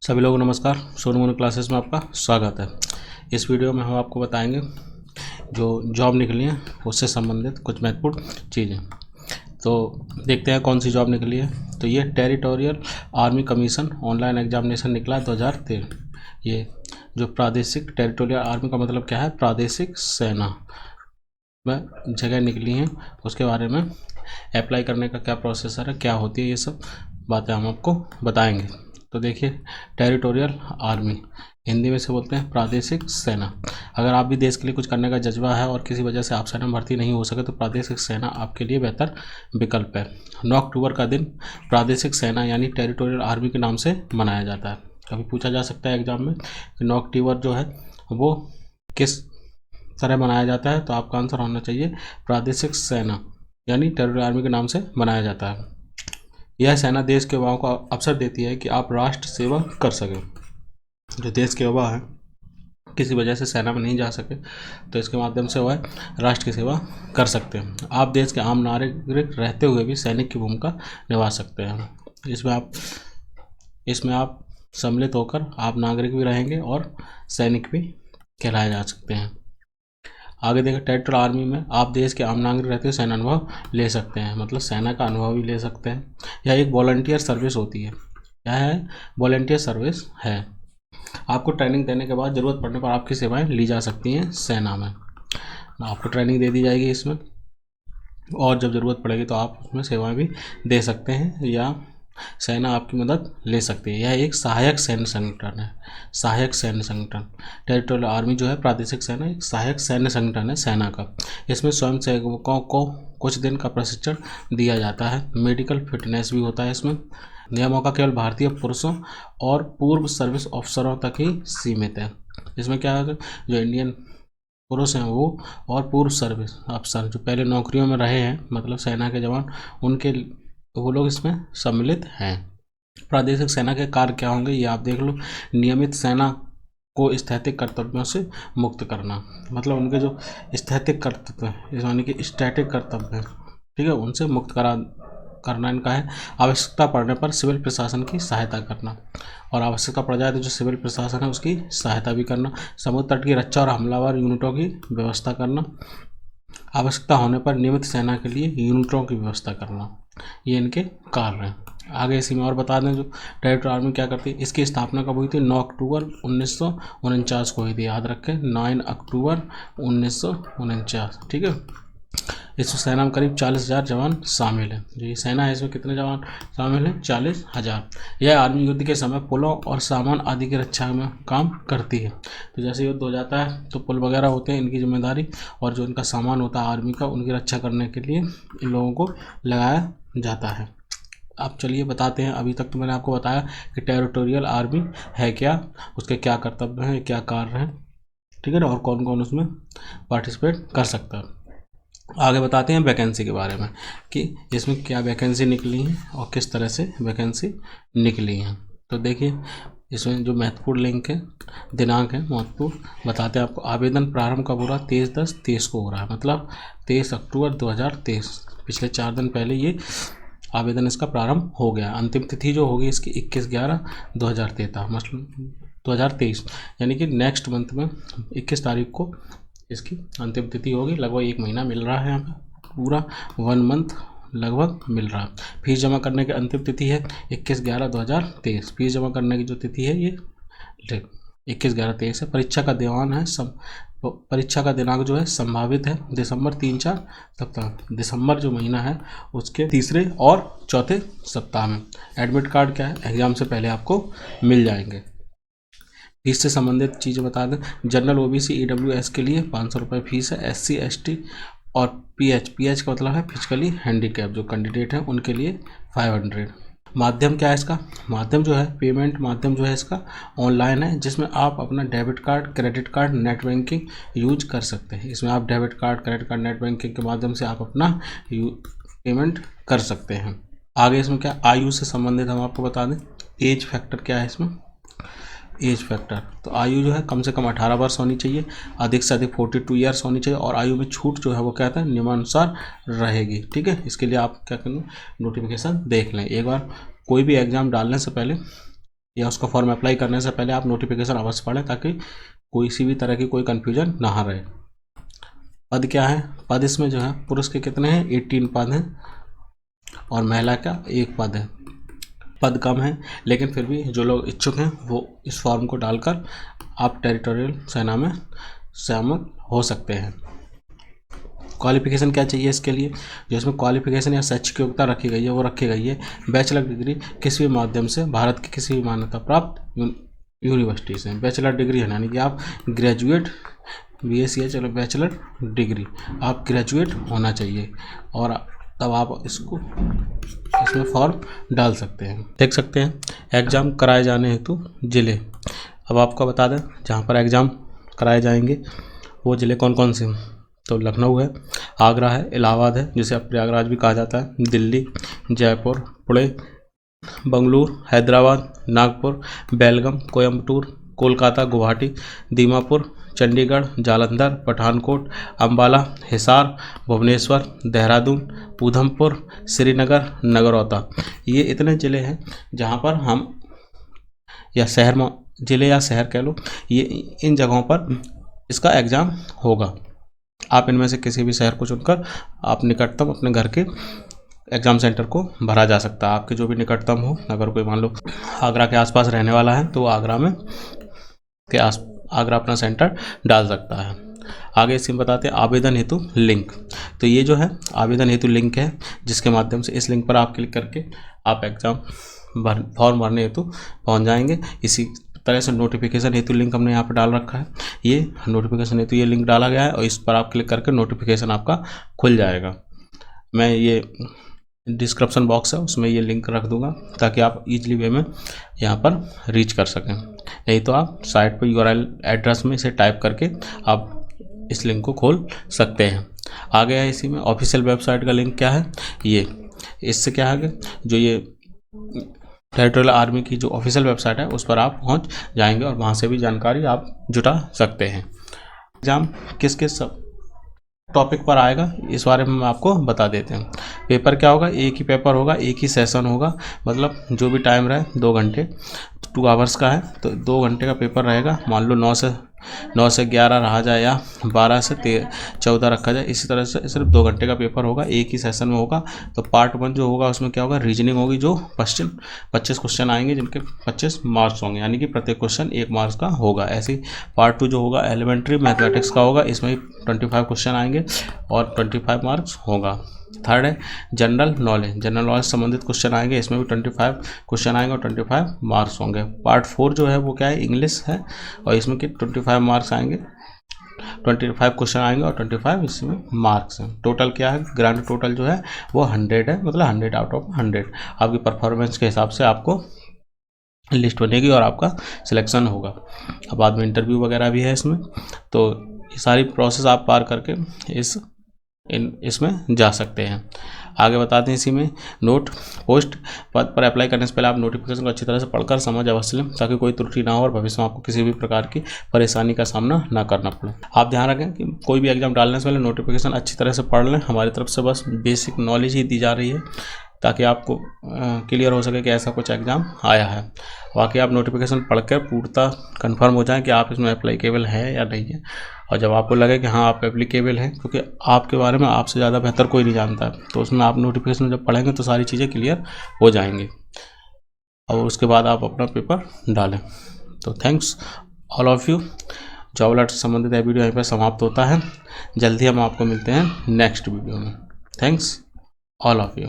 सभी लोगों को नमस्कार। सोनू मोनू क्लासेस में आपका स्वागत है। इस वीडियो में हम आपको बताएंगे जो जॉब निकली है उससे संबंधित कुछ महत्वपूर्ण चीज़ें। तो देखते हैं कौन सी जॉब निकली है। तो ये territorial army commission online examination निकला 2013। ये जो प्रादेशिक टेरिटोरियल आर्मी का मतलब क्या है, प्रादेशिक सेना में जगह निकली हैं, उसके बारे में अप्लाई करने का क्या प्रोसेसर है, क्या होती है, ये सब बातें हम आपको बताएंगे। तो देखिए, टेरिटोरियल आर्मी हिंदी में से बोलते हैं प्रादेशिक सेना। अगर आप भी देश के लिए कुछ करने का जज्बा है और किसी वजह से आप सेना में भर्ती नहीं हो सके तो प्रादेशिक सेना आपके लिए बेहतर विकल्प है। 9 अक्टूबर का दिन प्रादेशिक सेना यानी टेरिटोरियल आर्मी के नाम से मनाया जाता है। कभी पूछा जा सकता है एग्जाम में कि 9 अक्टूबर जो है वो किस तरह मनाया जाता है, तो आपका आंसर होना चाहिए प्रादेशिक सेना यानी टेरिटोरियल आर्मी के नाम से मनाया जाता है। यह सेना देश के युवाओं को अवसर देती है कि आप राष्ट्र सेवा कर सकें। जो देश के युवा हैं किसी वजह से सेना में नहीं जा सके तो इसके माध्यम से वह राष्ट्र की सेवा कर सकते हैं। आप देश के आम नागरिक रहते हुए भी सैनिक की भूमिका निभा सकते हैं। इसमें आप सम्मिलित होकर आप नागरिक भी रहेंगे और सैनिक भी कहलाए जा सकते हैं। आगे देखिए, टेरिटोरियल आर्मी में आप देश के आम नागरिक रहते हुए सेना अनुभव ले सकते हैं, मतलब सेना का अनुभव भी ले सकते हैं। यह एक वॉलंटियर सर्विस होती है। क्या है? वॉलंटियर सर्विस है। आपको ट्रेनिंग देने के बाद ज़रूरत पड़ने पर आपकी सेवाएं ली जा सकती हैं सेना में। आपको ट्रेनिंग दे दी जाएगी इसमें, और जब ज़रूरत पड़ेगी तो आप उसमें सेवाएं भी दे सकते हैं या सेना आपकी मदद ले सकती है। यह एक सहायक सैन्य संगठन है। सहायक सैन्य संगठन टेरिटोरियल आर्मी जो है प्रादेशिक सेना एक सहायक सैन्य संगठन है सेना का। इसमें स्वयं सेवकों को कुछ दिन का प्रशिक्षण दिया जाता है। मेडिकल फिटनेस भी होता है इसमें। नियमों का केवल भारतीय पुरुषों और पूर्व सर्विस ऑफिसरों तक ही सीमित है। इसमें क्या है, जो इंडियन पुरुष हैं वो और पूर्व सर्विस अफसर जो पहले नौकरियों में रहे हैं, मतलब सेना के जवान, उनके वो लोग इसमें सम्मिलित हैं। प्रादेशिक सेना के कार्य क्या होंगे ये आप देख लो। नियमित सेना को स्थैतिक कर्तव्यों से मुक्त करना, मतलब उनके जो स्थैतिक कर्तव्य यानी कि स्टैटिक कर्तव्य, ठीक है, उनसे मुक्त करना इनका है। आवश्यकता पड़ने पर सिविल प्रशासन की सहायता करना, और आवश्यकता पड़ जाए तो जो सिविल प्रशासन है उसकी सहायता भी करना। समुद्र तट की रक्षा और हमलावर यूनिटों की व्यवस्था करना। आवश्यकता होने पर नियमित सेना के लिए यूनिटों की व्यवस्था करना, ये इनके कार्य हैं। आगे इसी में और बता दें, जो टेरिटोरियल आर्मी क्या करती है, इसकी स्थापना कब हुई थी? 9 अक्टूबर 1949 को हुई थी। याद रखें, 9 अक्टूबर 1949, ठीक है। इस सेना में करीब 40,000 जवान शामिल हैं। जो ये सेना है इसमें कितने जवान शामिल हैं? 40,000। यह आर्मी युद्ध के समय पुलों और सामान आदि की रक्षा में काम करती है। तो जैसे युद्ध हो जाता है तो पुल वगैरह होते हैं, इनकी जिम्मेदारी, और जो इनका सामान होता है आर्मी का, उनकी रक्षा करने के लिए इन लोगों को लगाया जाता है। अब चलिए बताते हैं। अभी तक तो मैंने आपको बताया कि टेरिटोरियल आर्मी है क्या, उसके क्या कर्तव्य हैं, क्या कार्य हैं, ठीक है ना, और कौन कौन उसमें पार्टिसिपेट कर सकता है। आगे बताते हैं वैकेंसी के बारे में कि इसमें क्या वैकेंसी निकली है और किस तरह से वैकेंसी निकली है। तो देखिए, इसमें जो महत्वपूर्ण लिंक है, दिनांक है महत्वपूर्ण, बताते हैं आपको। आवेदन प्रारंभ कब हो रहा है? 23/10/23 को हो रहा है, मतलब 23 अक्टूबर 2023, पिछले 4 दिन पहले ये आवेदन इसका प्रारंभ हो गया। अंतिम तिथि जो होगी इसकी 21/11/2023, मतलब 2023, यानी कि नेक्स्ट मंथ में 21 तारीख को इसकी अंतिम तिथि होगी। लगभग 1 महीना मिल रहा है यहाँ पे, पूरा 1 मंथ लगभग मिल रहा है। फीस जमा करने की अंतिम तिथि है 21/11/2023। फीस जमा करने की जो तिथि है ये 21/11/23 है। परीक्षा का दिनांक है परीक्षा का दिनांक जो है संभावित है दिसंबर 3-4 सप्ताह। दिसंबर जो महीना है उसके तीसरे और चौथे सप्ताह में। एडमिट कार्ड क्या है, एग्जाम से पहले आपको मिल जाएंगे। फीस से संबंधित चीज़ें बता दें। जनरल OBC EWS के लिए 500 रुपये फीस है। SC ST और PH का मतलब है फिजिकली हैंडीकैप जो कैंडिडेट हैं उनके लिए 500। माध्यम क्या है इसका? माध्यम जो है, पेमेंट माध्यम जो है इसका ऑनलाइन है, जिसमें आप अपना debit card, credit card, net banking use कर सकते हैं। इसमें आप debit card, credit card, net banking के माध्यम से आप अपना पेमेंट कर सकते हैं। आगे इसमें क्या, आयु से संबंधित हम आपको बता दें। एज फैक्टर क्या है इसमें? एज फैक्टर, तो आयु जो है कम से कम 18 वर्ष होनी चाहिए, अधिक से अधिक 42 ईयर्स होनी चाहिए, और आयु में छूट जो है वो क्या कहते हैं, नियमानुसार रहेगी, ठीक है। इसके लिए आप क्या करें, नोटिफिकेशन देख लें एक बार। कोई भी एग्ज़ाम डालने से पहले या उसका फॉर्म अप्लाई करने से पहले आप नोटिफिकेशन अवश्य पढ़ें ताकि कोई सी भी तरह की कोई कन्फ्यूजन ना रहे। पद क्या है? पद इसमें जो है पुरुष के कितने हैं? 18 पद हैं और महिला का 1 पद है। पद कम है लेकिन फिर भी जो लोग इच्छुक हैं वो इस फॉर्म को डालकर आप टेरिटोरियल सेना में शामिल हो सकते हैं। क्वालिफिकेशन क्या चाहिए इसके लिए? जो इसमें क्वालिफिकेशन या शैक्षिक योग्यता रखी गई है वो रखी गई है बैचलर डिग्री किसी भी माध्यम से भारत की किसी भी मान्यता प्राप्त यूनिवर्सिटी से। बैचलर डिग्री है यानी कि आप ग्रेजुएट, BSc है चलो बैचलर डिग्री, आप ग्रेजुएट होना चाहिए और तब आप इसमें फॉर्म डाल सकते हैं। देख सकते हैं एग्ज़ाम कराए जाने हेतु ज़िले। अब आपको बता दें जहाँ पर एग्ज़ाम कराए जाएंगे वो ज़िले कौन कौन से हैं। तो लखनऊ है, आगरा है, इलाहाबाद है जिसे अब प्रयागराज भी कहा जाता है, दिल्ली, जयपुर, पुणे, बंगलुरु, हैदराबाद, नागपुर, बेलगाम, कोयम्बटूर, कोलकाता, गुवाहाटी, दीमापुर, चंडीगढ़, जालंधर, पठानकोट, अंबाला, हिसार, भुवनेश्वर, देहरादून, उधमपुर, श्रीनगर, नगरौता। ये इतने ज़िले हैं जहाँ पर हम या शहर में, ज़िले या शहर कह लो, ये इन जगहों पर इसका एग्ज़ाम होगा। आप इनमें से किसी भी शहर को चुनकर आप निकटतम अपने घर के एग्ज़ाम सेंटर को भरा जा सकता है। आपके जो भी निकटतम हो, अगर कोई मान लो आगरा के आसपास रहने वाला है तो वो आगरा अपना सेंटर डाल सकता है। आगे इसमें बताते हैं आवेदन हेतु लिंक। तो ये जो है आवेदन हेतु लिंक है जिसके माध्यम से इस लिंक पर आप क्लिक करके आप एग्ज़ाम फॉर्म भरने हेतु पहुँच जाएंगे। इसी तरह से नोटिफिकेशन हेतु लिंक हमने यहाँ पर डाल रखा है। ये नोटिफिकेशन हेतु ये लिंक डाला गया है और इस पर आप क्लिक करके नोटिफिकेशन आपका खुल जाएगा। मैं ये डिस्क्रिप्शन बॉक्स है उसमें ये लिंक रख दूंगा ताकि आप इजीली वे में यहाँ पर रीच कर सकें। नहीं तो आप साइट पर URL एड्रेस में इसे टाइप करके आप इस लिंक को खोल सकते हैं। आगे है इसी में ऑफिशियल वेबसाइट का लिंक क्या है, ये इससे क्या है जो ये टेरिटोरियल आर्मी की जो ऑफिशियल वेबसाइट है उस पर आप पहुंच जाएंगे और वहां से भी जानकारी आप जुटा सकते हैं। एग्ज़ाम किस किस टॉपिक पर आएगा इस बारे में हम आपको बता देते हैं। पेपर क्या होगा, एक ही पेपर होगा, एक ही सेशन होगा, मतलब जो भी टाइम रहे 2 घंटे, 2 आवर्स का है तो 2 घंटे का पेपर रहेगा। मान लो 9 से 11 रहा जाए या 12 से 14 रखा जाए, इसी तरह से सिर्फ 2 घंटे का पेपर होगा, एक ही सेशन में होगा। तो पार्ट 1 जो होगा उसमें क्या होगा, रीजनिंग होगी, जो 25 क्वेश्चन आएंगे जिनके 25 मार्क्स होंगे, यानी कि प्रत्येक क्वेश्चन 1 मार्क्स का होगा। ऐसे ही पार्ट 2 जो होगा एलिमेंट्री मैथमेटिक्स का होगा, इसमें 25 क्वेश्चन आएंगे और 25 मार्क्स होगा। थर्ड है जनरल नॉलेज संबंधित क्वेश्चन आएंगे, इसमें भी 25 क्वेश्चन आएंगे और 25 मार्क्स होंगे। पार्ट 4 जो है वो क्या है, इंग्लिश है और इसमें कि 25 मार्क्स आएंगे, 25 क्वेश्चन आएंगे और 25 इसमें मार्क्स हैं। टोटल क्या है, ग्रांड टोटल जो है वो 100 है, मतलब 100 आउट ऑफ 100। आपकी परफॉर्मेंस के हिसाब से आपको लिस्ट बनेगी और आपका सिलेक्शन होगा। अब बाद में इंटरव्यू वगैरह भी है इसमें। तो ये सारी प्रोसेस आप पार करके इसमें जा सकते हैं। आगे बताते हैं इसी में नोट पोस्ट पद पर अप्लाई करने से पहले आप नोटिफिकेशन को अच्छी तरह से पढ़कर समझ अवश्य लें ताकि कोई त्रुटि ना हो और भविष्य में आपको किसी भी प्रकार की परेशानी का सामना ना करना पड़े। आप ध्यान रखें कि कोई भी एग्जाम डालने से पहले नोटिफिकेशन अच्छी तरह से पढ़ लें। हमारी तरफ से बस बेसिक नॉलेज ही दी जा रही है ताकि आपको क्लियर हो सके कि ऐसा कुछ एग्ज़ाम आया है। बाकी आप नोटिफिकेशन पढ़कर पूर्णतः कंफर्म हो जाएं कि आप इसमें अप्लीकेबल हैं या नहीं है, और जब आपको लगे कि हाँ आप एप्लीकेबल हैं, क्योंकि आपके बारे में आपसे ज़्यादा बेहतर कोई नहीं जानता है, तो उसमें आप नोटिफिकेशन जब पढ़ेंगे तो सारी चीज़ें क्लियर हो जाएंगी और उसके बाद आप अपना पेपर डालें। तो thanks all of you. Job alert से संबंधित यह वीडियो यहीं पर समाप्त होता है। जल्दी हम आपको मिलते हैं नेक्स्ट वीडियो में। Thanks all of you.